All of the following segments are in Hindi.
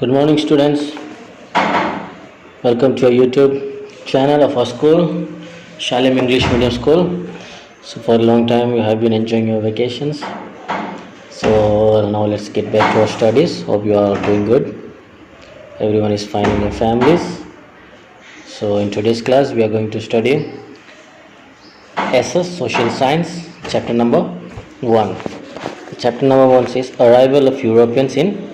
Good morning, students. Welcome to our YouTube channel of our school, Shalem English Medium School. So, for a long time, you have been enjoying your vacations. So, now let's get back to our studies. Hope you are doing good. Everyone is fine in your families. So, in today's class, we are going to study SS Social Science, chapter number 1. Chapter number 1 says Arrival of Europeans in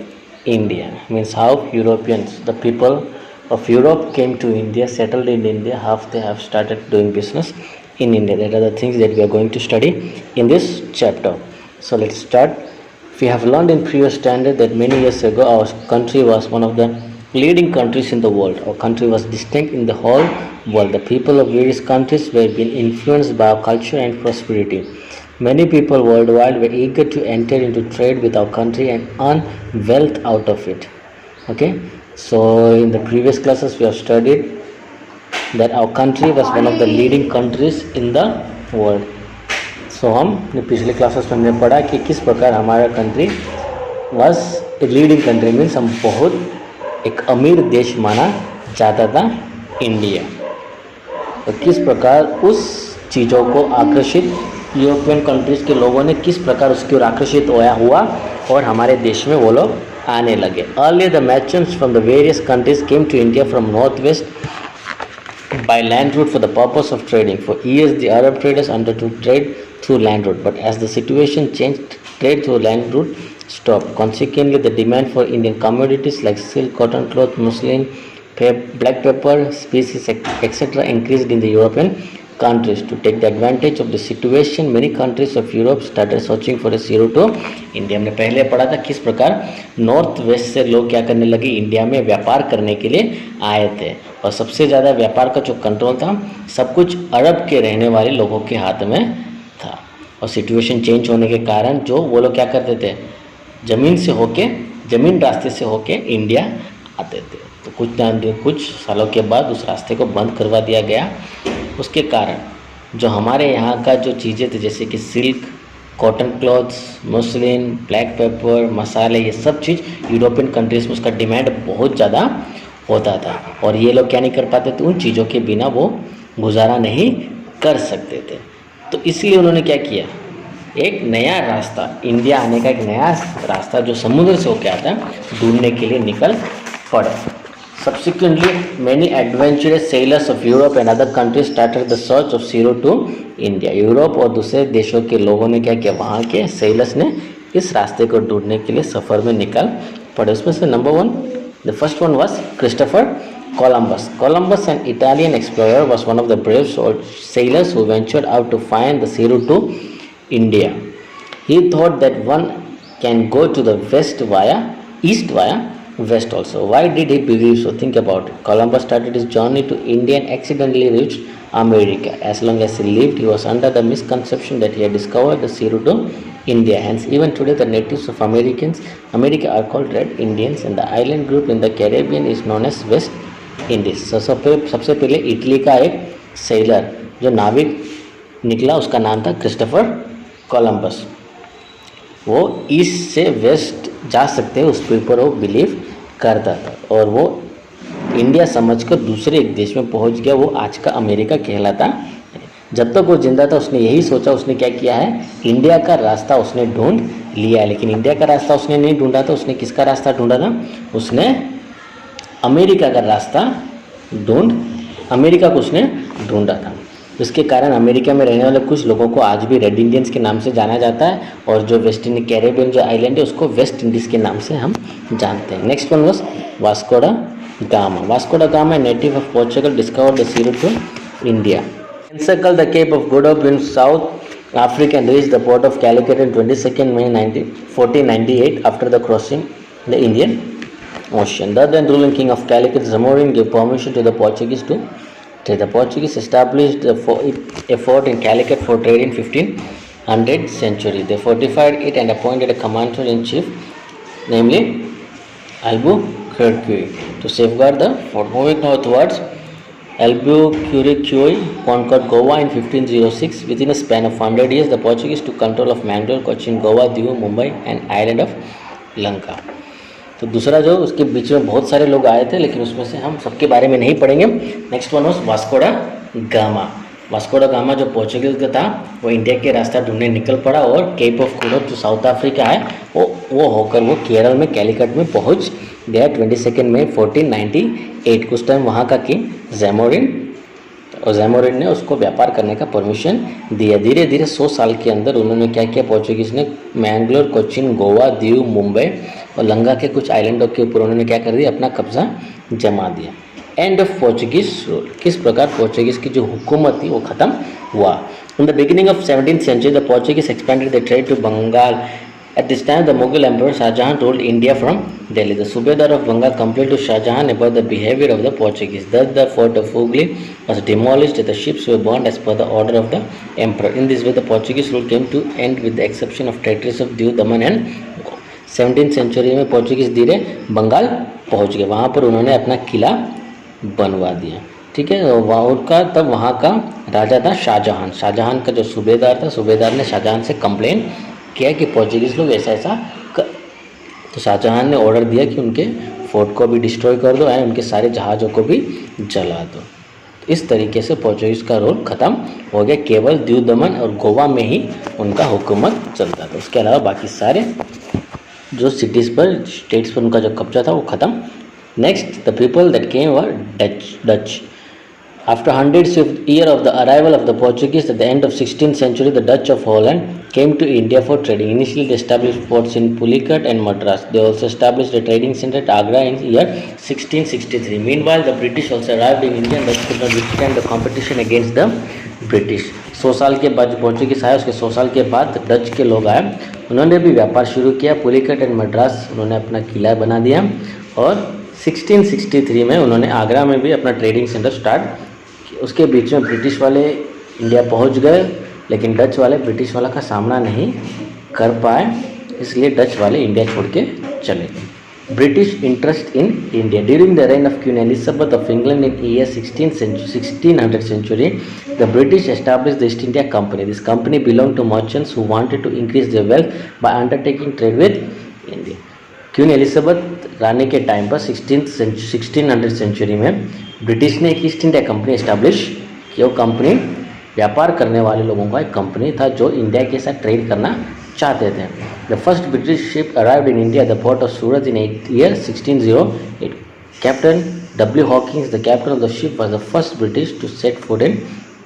India, means how Europeans, the people of Europe came to India, settled in India, how they have started doing business in India. That are the things that we are going to study in this chapter. So let's start. We have learned in previous standard that many years ago our country was one of the leading countries in the world. Our country was distinct in the whole world. The people of various countries were being influenced by our culture and prosperity. Many people worldwide were eager to enter into trade with our country and earn wealth out of it. Okay, so in the previous classes we have studied that our country was one of the leading countries in the world. So हमने पिछले क्लासेस में हमने पढ़ा कि किस प्रकार हमारा country was a leading country, means हम बहुत एक अमीर देश माना जाता था इंडिया. तो किस प्रकार उस चीज़ों को आकर्षित यूरोपियन कंट्रीज के लोगों ने किस प्रकार उसकी ओर आकर्षित हुआ और हमारे देश में वो लोग आने लगे. Earlier the merchants from the various countries came to India from north west by land route for the purpose of trading. For years the Arab traders undertook trade through land route, but as the situation changed, trade through land route stopped. Consequently, the demand for Indian commodities like silk, cotton cloth, muslin, black pepper, species, etc. increased in the European countries. To take the advantage of the situation, many countries of Europe started searching for a sea route to India. हमने पहले पढ़ा था किस प्रकार नॉर्थ वेस्ट से लोग क्या करने लगे, इंडिया में व्यापार करने के लिए आए थे, और सबसे ज़्यादा व्यापार का जो कंट्रोल था सब कुछ अरब के रहने वाले लोगों के हाथ में था. और सिचुएशन चेंज होने के कारण जो वो लोग क्या करते थे, ज़मीन रास्ते से होके इंडिया आते थे. तो कुछ सालों के बाद उस रास्ते को बंद करवा दिया गया. उसके कारण जो हमारे यहाँ का जो चीज़ें थे जैसे कि silk, cotton clothes, muslin, black pepper, मसाले, ये सब चीज़ यूरोपियन कंट्रीज़ में उसका डिमांड बहुत ज़्यादा होता था और ये लोग क्या नहीं कर पाते थे, उन चीज़ों के बिना वो गुजारा नहीं कर सकते थे. तो इसलिए उन्होंने क्या किया, एक नया रास्ता, इंडिया आने का एक नया रास्ता जो समुद्र से होकर आता है ढूंढने के लिए निकल पड़े. Subsequently, many adventurous sailors of Europe and other countries started the search of sea route to India. Europe और दूसरे देशों के लोगों ने क्या किया, वहाँ के सेलर्स ने इस रास्ते को ढूंढने के लिए सफ़र में निकल पड़े. उसमें से number 1, the first one was Christopher Columbus. Columbus, an Italian explorer, was one of the brave sailors who ventured out to find the sea route to India. He thought that one can go to the east via west also. Why did he believe so? Think about it. Columbus started his journey to India and accidentally reached America. As long as he lived, he was under the misconception that he had discovered the sea route to India. Hence, even today, the natives of America are called Red Indians, and the island group in the Caribbean is known as West Indies. So, सबसे पहले इटली का एक सेलर जो नाविक निकला उसका नाम था क्रिस्टोफर कोलंबस. वो ईस्ट से वेस्ट जा सकते हैं उस पे ऊपर वो बिलीव करता था और वो इंडिया समझकर दूसरे एक देश में पहुंच गया, वो आज का अमेरिका कहलाता. जब तक वो जिंदा था उसने यही सोचा, उसने क्या किया है, इंडिया का रास्ता उसने ढूंढ लिया है. लेकिन इंडिया का रास्ता उसने नहीं ढूंढा था, उसने किसका रास्ता ढूंढा था, उसने अमेरिका का रास्ता अमेरिका को उसने ढूंढा था. इसके कारण अमेरिका में रहने वाले कुछ लोगों को आज भी रेड इंडियंस के नाम से जाना जाता है और जो वेस्ट इंडीज कैरेबियन जो आइलैंड है उसको वेस्ट इंडीज़ के नाम से हम जानते हैं. Next one was Vasco da Gama. Vasco da Gama, native of Portugal, discovered the sea route to India. Encircled the Cape of Good Hope in South Africa and reached the port of Calicut on 22nd May 1498 after the crossing the Indian Ocean. The then ruling king of Calicut, Zamorin, gave permission to the Portuguese to trade. The Portuguese established a fort in Calicut for trade in 1500 century. They fortified it and appointed a commander-in-chief, namely Albuquerque, to safeguard the fort. Moving northwards, Albuquerque conquered Goa in 1506. Within a span of 100 years, the Portuguese took control of Mangalore, Cochin, Goa, Diu, Mumbai and island of Lanka. तो दूसरा जो उसके बीच में बहुत सारे लोग आए थे, लेकिन उसमें से हम सबके बारे में नहीं पढ़ेंगे। Next one was Vasco da Gama. Vasco da Gama जो पोर्चुगीज का था, वो इंडिया के रास्ता ढूंढने निकल पड़ा और केप ऑफ गुड होप जो साउथ अफ्रीका है वो होकर वो केरल में कैलिकट में पहुंच गया 22 मई 1498। कुछ टाइम वहाँ का किंग जैमोरिन, और जैमोरिन ने उसको व्यापार करने का परमिशन दिया। धीरे धीरे 100 साल के अंदर उन्होंने क्या किया, पोर्चुगीज़ ने मैंगलोर, कोचिन, गोवा, दीव, मुंबई और लंका के कुछ आइलैंडों के ऊपर उन्होंने क्या कर दिया, अपना कब्जा जमा दिया। एंड ऑफ पोर्चुगीज रूल, किस प्रकार पोर्चुगीज़ की जो हुकूमत थी वो ख़त्म हुआ। In the beginning of 17th century the Portuguese expanded the trade to Bengal. At this time, the Mughal Emperor Shah Jahan ruled India from Delhi. The Subedar of Bengal complained to Shah Jahan about the behavior of the Portuguese. Thus, the fort of Hooghly was demolished. The ships were burned as per the order of the emperor. In this way, the Portuguese rule came to end with the exception of territories of Diu, Daman and 17th century में पोर्चुगीज धीरे बंगाल पहुंच गए। वहाँ पर उन्होंने अपना किला बनवा दिया। ठीक है, तब वहाँ का राजा था शाहजहां। शाहजहां का जो सूबेदार था, सूबेदार ने शाहजहां से कंप्लेन किया कि पोर्चुगीज़ लोग ऐसा ऐसा तो शाहजहां ने ऑर्डर दिया कि उनके फोर्ट को भी डिस्ट्रॉय कर दो एंड उनके सारे जहाज़ों को भी जला दो। तो इस तरीके से पोर्चुगीज़ का रोल ख़त्म हो गया। केवल दीव, दमन और गोवा में ही उनका हुकूमत चलता था। उसके अलावा बाकी सारे जो सिटीज़ पर, स्टेट्स पर उनका जो कब्जा था वो ख़त्म। Next, the people that came were Dutch. After hundreds of years of the arrival of the Portuguese at the end of 16th century, the Dutch of Holland came to India for trading. Initially, they established ports in Pulicat and Madras. They also established a trading center at Agra in year 1663. Meanwhile, the British also arrived in India and Dutch could not withstand the competition against the British. 100 साल के बाद पोर्चुगीज आए, उसके 100 साल के बाद डच के लोग आए, उन्होंने भी व्यापार शुरू किया। पुलिकट एंड मद्रास उन्होंने अपना किला बना दिया और 1663 में उन्होंने आगरा में भी अपना ट्रेडिंग सेंटर स्टार्ट। उसके बीच में ब्रिटिश वाले इंडिया पहुंच गए, लेकिन डच वाले ब्रिटिश वाला का सामना नहीं कर पाए, इसलिए डच वाले इंडिया छोड़ के चले गए। British interest in India during the rain of queen Elizabeth of England in year 1600 century, the British established the East India Company. This company belonged to merchants who wanted to increase their wealth by undertaking trade with India. Queen Elizabeth रानी के टाइम पर 1600 सेंचुरी में ब्रिटिश ने एक ईस्ट इंडिया कंपनी इस्टेब्लिश की। वो कंपनी व्यापार करने वाले लोगों का एक कंपनी था जो इंडिया के साथ ट्रेड करना चाहते थे। The first British ship arrived in India the port of Surat in year 1608. Captain W. Hawkins, the captain of the ship, was the first British to set foot in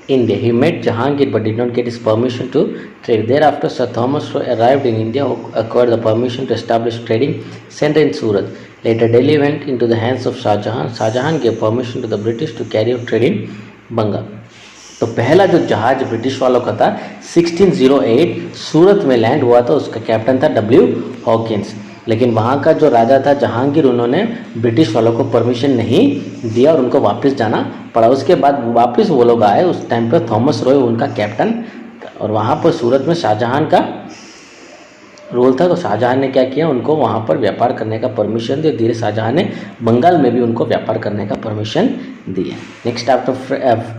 India. He met Jahangir but did not get his permission to trade. Thereafter, Sir Thomas Roy arrived in India, who acquired the permission to establish trading center in Surat. Later, Delhi went into the hands of Shah Jahan. Shah Jahan gave permission to the British to carry out trade in Bengal. तो पहला जो जहाज ब्रिटिश वालों का था 1608 सूरत में लैंड हुआ था, उसका कैप्टन था W. हॉकिंस। लेकिन वहाँ का जो राजा था जहांगीर, उन्होंने ब्रिटिश वालों को परमिशन नहीं दिया और उनको वापस जाना पड़ा। उसके बाद वापस वो लोग आए, उस टाइम पर थॉमस रॉय उनका कैप्टन, और वहाँ पर सूरत में शाहजहां का रोल था। तो शाहजहां ने क्या किया, उनको वहाँ पर व्यापार करने का परमिशन दिया। धीरे शाहजहां ने बंगाल में भी उनको व्यापार करने का परमिशन दिया। Next, after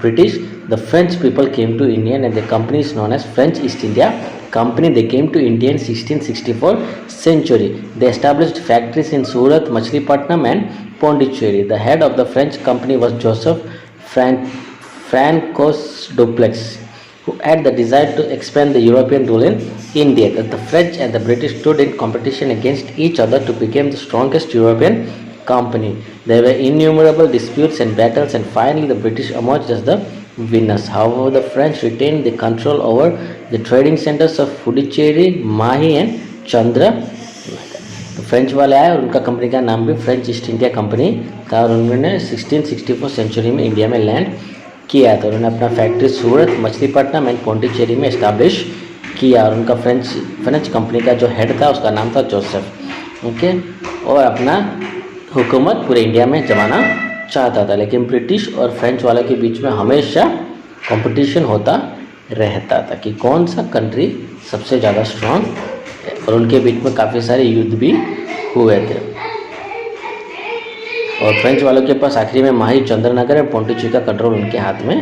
British the French people came to India and the company is known as French East India Company. They came to India in 1664 century. They established factories in Surat, Machilipatnam and Pondicherry. The head of the French company was Joseph Francois Duplex, who had the desire to expand the European rule in India. The French and the British stood in competition against each other to become the strongest European company. There were innumerable disputes and battles, and finally the British emerged as the winners. However, the French retained the control over the trading centers of Puducherry, Mahi and Chandra. तो फ्रेंच वाले आए और उनका कंपनी का नाम भी फ्रेंच ईस्ट इंडिया कंपनी था, और उन्होंने 1664 सेंचुरी में इंडिया में लैंड किया था। उन्होंने अपना factory Surat, Machilipatnam and Pondicherry में इस्टेब्लिश किया, और उनका फ्रेंच कंपनी का जो हेड था उसका नाम था जोसेफ। ओके, और अपना हुकूमत पूरे इंडिया में जमाना चाहता था। लेकिन ब्रिटिश और फ्रेंच वालों के बीच में हमेशा कंपटीशन होता रहता था कि कौन सा कंट्री सबसे ज़्यादा स्ट्रांग है, और उनके बीच में काफ़ी सारे युद्ध भी हुए थे। और फ्रेंच वालों के पास आखिरी में माही, चंद्रनगर और पौंडीचेरी का कंट्रोल उनके हाथ में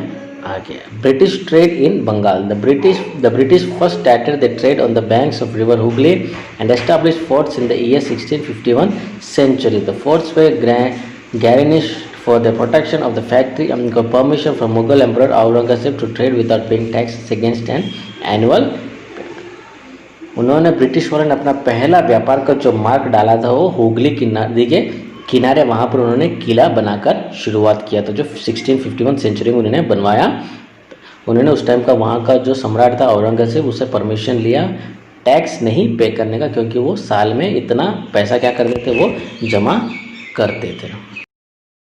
आगे British trade in Bengal. The British first started the trade on the banks of river Hooghly and established forts in the year 1651 century. The forts were garnished for the protection of the factory and got permission from Mughal Emperor Aurangzeb to trade without paying taxes against an annual. उन्होंने ब्रिटिश वालों ने अपना पहला व्यापार का जो मार्ग डाला था वो हुगली नदी के किनारे, वहाँ पर उन्होंने किला बनाकर शुरुआत किया था, जो 1651 सेंचुरी में उन्होंने बनवाया. उन्होंने उस टाइम का वहाँ का जो सम्राट था औरंगजेब, उससे परमिशन लिया टैक्स नहीं पे करने का, क्योंकि वो साल में इतना पैसा क्या करते थे, वो जमा करते थे.